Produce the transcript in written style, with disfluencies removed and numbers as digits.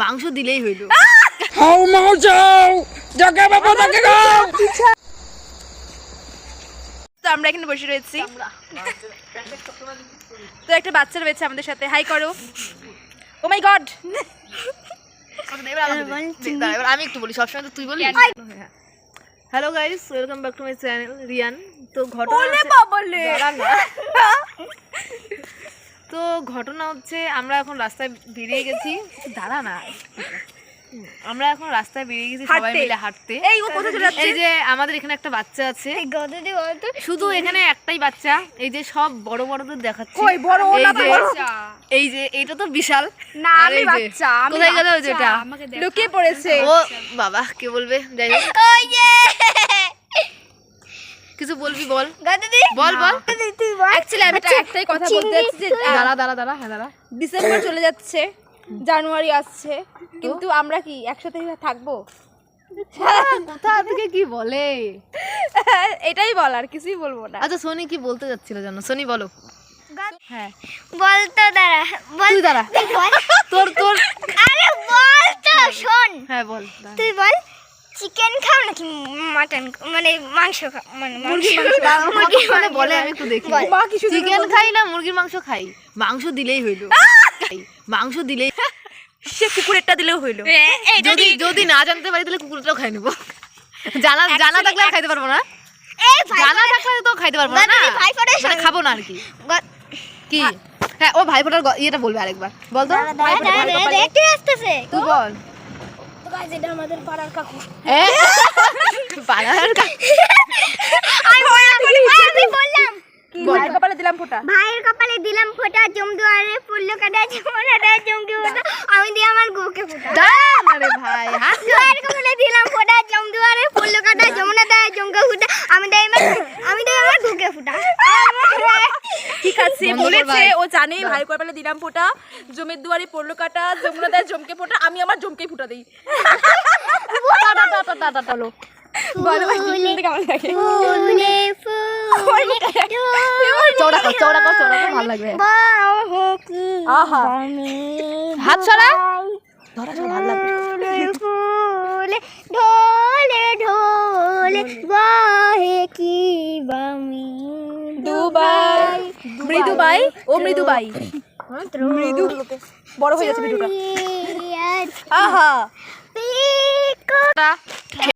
মাংস দিলেই হইল। হাও মাও জায়গা বাবা তাকে গাও। তো আমরা এখানে বসে রয়েছি, তো একটা বাচ্চা রয়েছে আমাদের সাথে, হাই করো। Oh my god. এবার আমি একটু বলি, সবসময় তো তুই বলি। Hello guys, welcome back to my channel Riyan. তো ঘটনা হচ্ছে আমরা এখন রাস্তায় বেরিয়ে গেছি। দাঁড়া না, আমরা এখন রাস্তায় বেরিয়ে গেছি সবাই মিলে হাঁটতে। এই ও কোথায় চলে যাচ্ছে? এই যে আমাদের এখানে একটা বাচ্চা আছে, শুধু এখানে একটাই বাচ্চা। এই যে সব বড় বড়দের দেখাচ্ছে। কই বড়? ও না তো বড়। এই যে এটা তো বিশাল। না আর আমি এই যে, বাচ্চা। কোথায় গেল ওই যেটা? লুকিয়ে পড়েছে। ও বাবা, কে বলবে? যাই হোক, কিছু বলবি বল। বল বল। অ্যাকচুয়ালি আমি একটাই কথা বলতে যাচ্ছি যে দাঁড়া। হ্যাঁ দাঁড়া। ডিসেম্বর চলে যাচ্ছে, জানুয়ারি আসছে, কিন্তু আমরা কি একসাথে থাকবো? কোথা থেকে কি বলে? এটাই বলার, কিছুই বলবো না। আচ্ছা সোনি কি বলতে যাচ্ছিল জানো? সোনি বলো। হ্যাঁ বল তো দাঁড়া, বল তুই দাঁড়া। তোর আরে বল তো, শোন। হ্যাঁ বল। তুই বল, চিকেন খাও নাকি মাটন, মানে মাংস খাও? মানে মুরগির মানে বলে আমি একটু দেখি। মা কি শুধু চিকেন খাই না মুরগির মাংস খাই? মাংস দিলেই হইলো। মাংস দিলেই, সে কুকুরেরটা দিলেও হইলো। যদি যদি না জানতে পারি তাহলে কুকুরটাও খাই নেবো। জানা থাকলে আর খাইতে পারবো না। জানা থাকলে তো খাইতে পারবো না, মানে খাবো না আর কি। কি? হ্যাঁ, ও ভাই ফোটার ইয়েটা বলবে আরেকবার। বল তো। দেখতে আসতেছে তুই বল। তো গাইস, এটা আমাদের পাড়ার কাকু। পাড়ার কাকু। আমি বললাম ভাইয়ের কপালে দিলাম ফোঁটা। ভাইয়ের কপালে দিলাম ফোঁটা, জমদুয়ারে পড়লো কাটা, যমুনা দেয় জমকে ফোঁটা, আমি দিয়ে আমার গুকে ফোঁটা। দাঁড়ান আরে ভাই, হাত ভাইয়ের কপালে দিলাম ফোঁটা, জমদুয়ারে পড়লো কাটা, যমুনা দেয় জমকে ফোঁটা, আমি দিয়ে আমার গুকে ফোঁটা। ঠিক আছে, বলেছে ও জানেই ভাই কপালে দিলাম ফোঁটা, জমির দুয়ারে পড়লো কাটা, যমুনা দেয় জমকে ফোঁটা, আমি আমার জমকেই ফোঁটা দিই। টালো। বলো ভাই, কেমন লাগে? ফুলে ফুলে চৌড়া কর, ভালো লাগবে। বাহকি আহা, হাত ছড়া। ধরা ভালো লাগবে। ফুলে ঢোলে ঢোলে বাহকি বামি দুবাই, মৃদুবাই, ও মৃদুবাই, মৃদু বড় হয়ে যাচ্ছে ভিডিওটা। দুবাই আহা, পিকো